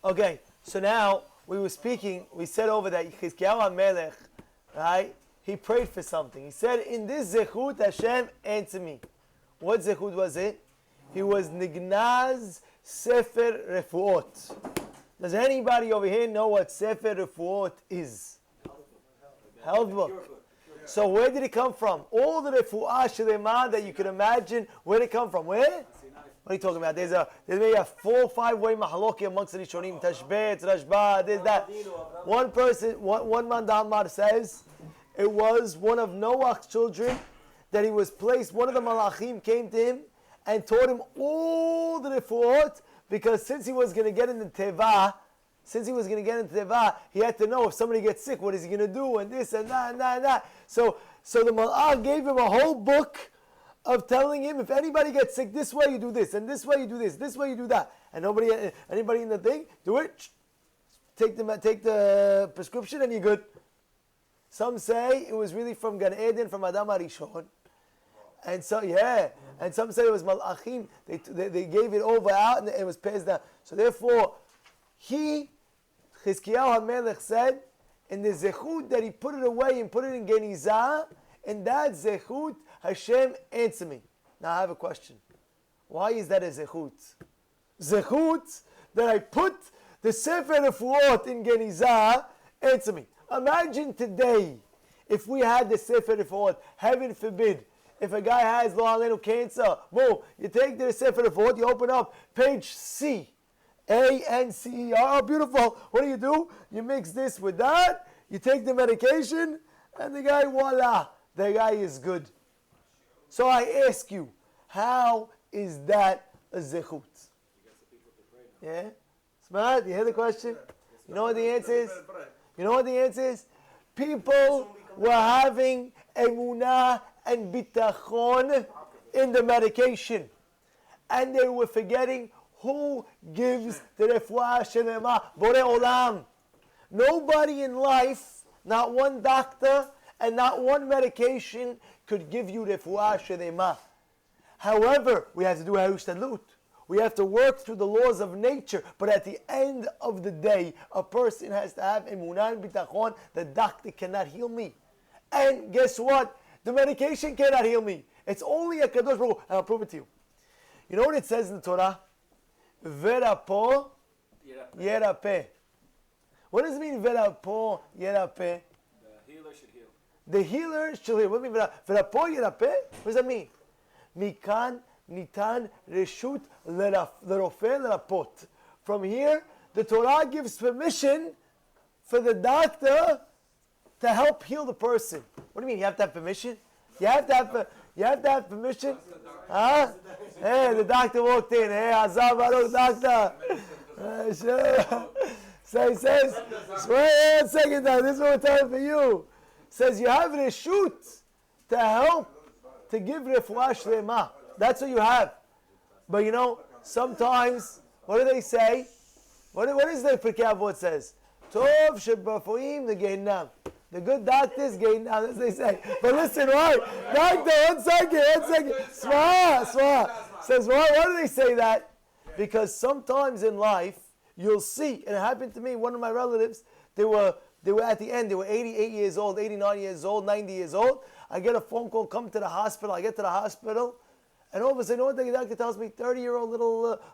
Okay, so now we were speaking, we said over that Chizkiyahu HaMelech, right? He prayed for something. He said, in this zechut, Hashem answer me. What zechut was it? He was Nignaz Sefer Refuot. Does anybody over here know what Sefer Refuot is? Health book. So where did it come from? All the Refuah Shlema that you can imagine, where did it come from? Where? What are you talking about? There's maybe a 4 or 5 way mahaloki amongst the Rishonim, Tashbet, Rashba, there's that. One person, one man Dalmar says, it was one of Noah's children that he was placed, one of the malachim came to him and taught him all the refuot, because since he was going to get into teva, he had to know if somebody gets sick, what is he going to do, and this and that and that and that. So the malach gave him a whole book of telling him, if anybody gets sick, this way you do this, and this way you do this way you do that. And anybody in the thing, do it, take the prescription and you're good. Some say it was really from Gan Eden, from Adam HaRishon. And so, and some say it was Malachim. They gave it over out and it was passed down. So therefore, Chizkiyahu HaMelech said, in the zechut that he put it away and put it in Genizah, in that zechut, Hashem answer me. Now I have a question. Why is that a zechut? Zechut that I put the Sefer Refuot in Genizah, answer me. Imagine today, if we had the Sefer Refuot, heaven forbid, if a guy has lo alenu cancer, boom, you take the Sefer Refuot, you open up page C, A-N-C-E-R, oh, beautiful. What do? You mix this with that, you take the medication, and the guy, voila, the guy is good. So I ask you, how is that a zechut? Yeah? Smart? You hear the question? You know what the answer is? You know what the answer is? People were having Emunah and bitachon in the medication. And they were forgetting who gives the refuah shelema, Borei Olam. Nobody in life, not one doctor and not one medication could give you refuah shelema. However, we have to do ha'ushtadlut. We have to work through the laws of nature. But at the end of the day, a person has to have emunah and bitachon. The doctor cannot heal me. And guess what? The medication cannot heal me. It's only a kadosh baruch Hu. And I'll prove it to you. You know what it says in the Torah? Verapo yerapeh. What does it mean, verapo yerapeh? The healer should heal. The healer should heal. What does it mean, verapo yerapeh? What does that mean? Mikan nitan reshut lerofeh lerapot. From here, the Torah gives permission for the doctor to help heal the person. What do you mean? You have to have permission? You have to have permission? Huh? Hey, the doctor walked in. Hey, Azar Baruch, doctor. Sure. So he says, wait a second now, this is what we're talking for you. Says you have reshut to help, to give refuah shlema. That's what you have. But you know, sometimes, what do they say? What is the Pirkei Avot says? Tov shebafoim the Gehinam. The good doctors Gehinam, as they say. But listen, why? Doctor, one second. Swa. Says, why do they say that? Because sometimes in life, you'll see, and it happened to me, one of my relatives, they were at the end, they were 88 years old, 89 years old, 90 years old. I get a phone call, come to the hospital, I get to the hospital, and all of a sudden, you know what the doctor tells me? 30-year-old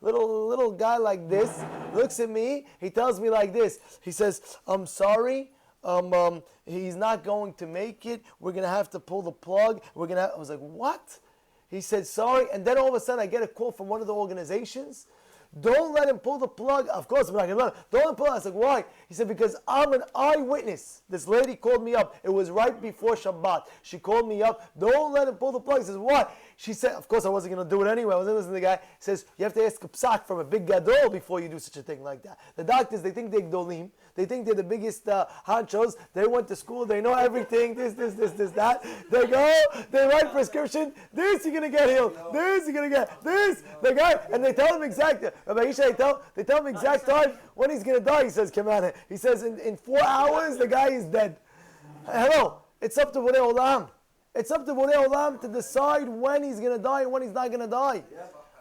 little guy like this looks at me. He tells me like this. He says, "I'm sorry. He's not going to make it. We're gonna have to pull the plug. I was like, what? He said, sorry. And then all of a sudden, I get a call from one of the organizations. Don't let him pull the plug. Of course, I'm not going to let him. Don't let him pull it. I said, why? He said, because I'm an eyewitness. This lady called me up. It was right before Shabbat. She called me up. Don't let him pull the plug. He says, why? She said, of course, I wasn't going to do it anyway. I wasn't listening to the guy. He says, you have to ask a psak from a big gadol before you do such a thing like that. The doctors, they think they're gdolim. They think they're the biggest honchos. They went to school. They know everything. This, that. They go. They write prescription. This, you're going to get healed. This, you're going to get this. The guy, and they tell him exactly. Rabbi Yisha, they tell him exact time when he's going to die. He says, come on. He says, in 4 hours, the guy is dead. Hello. It's up to Borei Olam. It's up to Borei Olam to decide when he's going to die and when he's not going to die.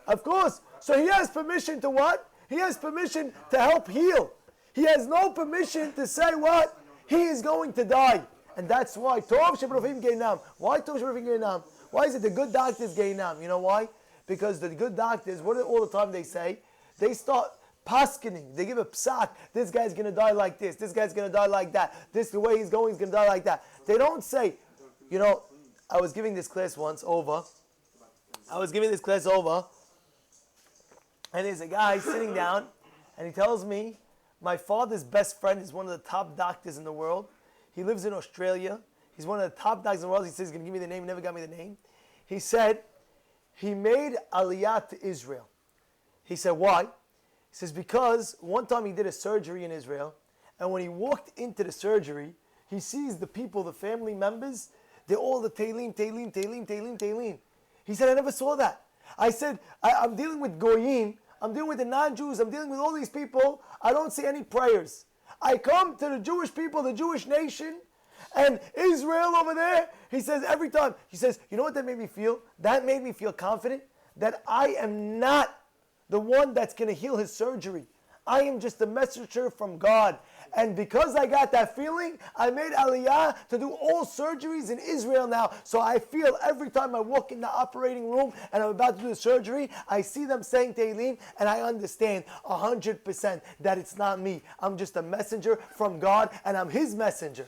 Of course. So he has permission to what? He has permission to help heal. He has no permission to say what? He is going to die. And that's why. Tov she'rofim geinam. Why Tov she'rofim geinam? Why is it the good doctors geinam? You know why? Because the good doctors, what all the time they say? They start paskening. They give a psak. This guy's going to die like this. This guy's going to die like that. This, the way he's going, he's going to die like that. They don't say, I was giving this class once over. And there's a guy sitting down, and he tells me, my father's best friend is one of the top doctors in the world. He lives in Australia. He's one of the top doctors in the world. He says he's going to give me the name. He never got me the name. He said he made aliyah to Israel. He said, why? He says, because one time he did a surgery in Israel, and when he walked into the surgery, he sees the people, the family members, they're all the Tehillim, Tehillim, Tehillim, Tehillim, Tehillim. He said, I never saw that. I said, I'm dealing with Goyim, I'm dealing with the non-Jews, I'm dealing with all these people, I don't see any prayers. I come to the Jewish people, the Jewish nation, and Israel over there, he says every time, he says, you know what that made me feel? That made me feel confident that I am not the one that's going to heal his surgery. I am just a messenger from God. And because I got that feeling, I made aliyah to do all surgeries in Israel now. So I feel every time I walk in the operating room and I'm about to do the surgery, I see them saying Tehillim, and I understand 100% that it's not me. I'm just a messenger from God, and I'm his messenger.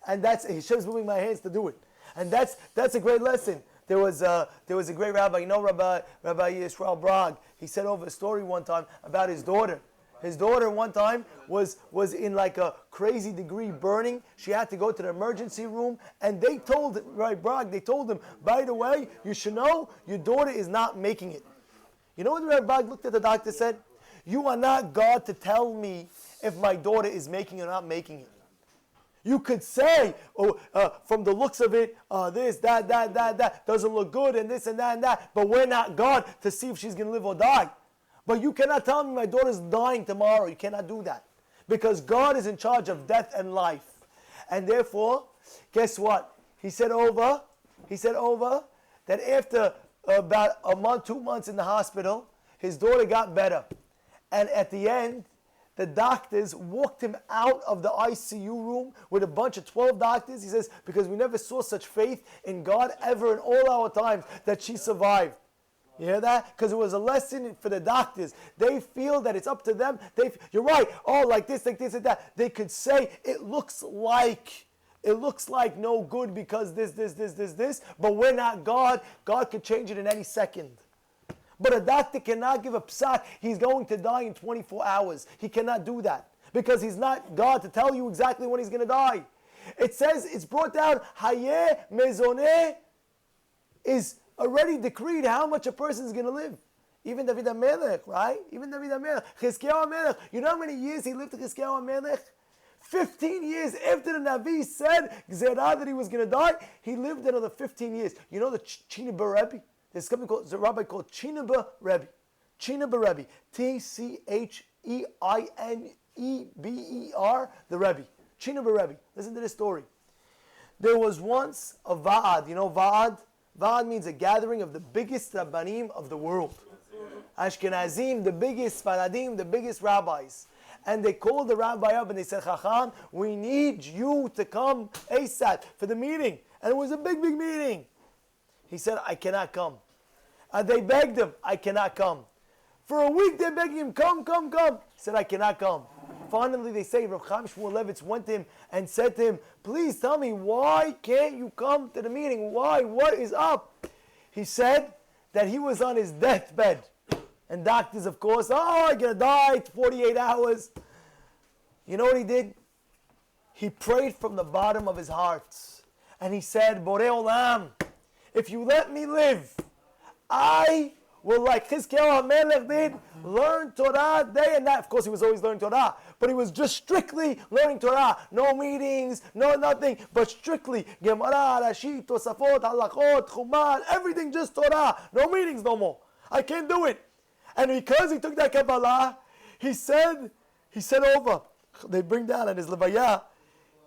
And that's, Hashem's moving my hands to do it. And that's a great lesson. There was a great rabbi, Rabbi Yisrael Bragg. He said over a story one time about his daughter. His daughter one time was in like a crazy degree burning. She had to go to the emergency room, and they told Rabbi Bragg, they told him, by the way, you should know your daughter is not making it. You know what Rabbi Bragg looked at the doctor and said? You are not God to tell me if my daughter is making it or not making it. You could say, from the looks of it, this, that doesn't look good, and this and that, but we're not God to see if she's going to live or die. But you cannot tell me my daughter's dying tomorrow. You cannot do that. Because God is in charge of death and life. And therefore, guess what? He said over that after about a month, 2 months in the hospital, his daughter got better. And at the end, the doctors walked him out of the ICU room with a bunch of 12 doctors. He says, because we never saw such faith in God ever in all our times that she survived. You hear that? Because it was a lesson for the doctors. They feel that it's up to them. You're right. Oh, like this, and that. They could say it looks like no good because this. But we're not God. God could change it in any second. But a doctor cannot give a psak. He's going to die in 24 hours. He cannot do that because he's not God to tell you exactly when he's going to die. It says, it's brought down, Hayeh Mezoneh is already decreed how much a person is going to live. Even David HaMelech, right? Even David HaMelech. Chizkiyahu HaMelech. You know how many years he lived to Chizkiyahu HaMelech? 15 years after the Navi said Gzerah that he was going to die, he lived another 15 years. You know the Chineba Rebbe? There's something called, there's a rabbi called Chineba Rebbe. Chineba Rebbe. T-C-H-E-I-N-E-B-E-R, the Rebbe. Chineba Rebbe. Listen to this story. There was once a Va'ad. You know Va'ad? Va'ad means a gathering of the biggest Rabbanim of the world. Ashkenazim, the biggest, Faradim, the biggest rabbis. And they called the rabbi up and they said, Chacham, we need you to come ASAP for the meeting. And it was a big, big meeting. He said, I cannot come. And they begged him, I cannot come. For a week they begged him, come. He said, I cannot come. Finally they say, Rav Chaim Shmulevitz went to him and said to him, please tell me, why can't you come to the meeting? Why? What is up? He said that he was on his deathbed. And doctors, of course, I'm going to die, 48 hours. You know what he did? He prayed from the bottom of his heart. And he said, Borei Olam, if you let me live, I will, like Chizkiyahu HaMelech did, learn Torah day and night. Of course, he was always learning Torah, but he was just strictly learning Torah. No meetings, no nothing, but strictly Gemara, Rashi, Tosafot, Halachot, Chuman, everything just Torah. No meetings no more. I can't do it. And because he took that Kabbalah, he said over, they bring down in his Levaya,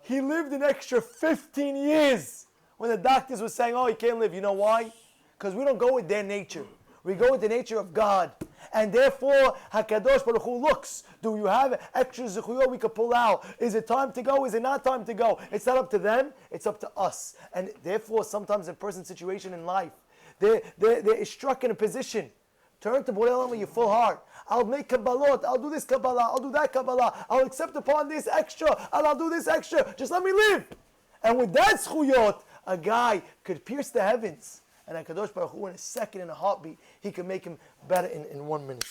he lived an extra 15 years when the doctors were saying, oh, he can't live. You know why? Because we don't go with their nature. We go with the nature of God. And therefore, HaKadosh Baruch Hu looks. Do you have extra zechuyot we could pull out? Is it time to go? Is it not time to go? It's not up to them. It's up to us. And therefore, sometimes in a person's situation in life, they're struck in a position. Turn to Borei Olam with your full heart. I'll make Kabbalot. I'll do this Kabbalah. I'll do that Kabbalah. I'll accept upon this extra. And I'll do this extra. Just let me live. And with that zechuyot, a guy could pierce the heavens. And HaKadosh Baruch Hu, in a second, in a heartbeat, he can make him better in 1 minute.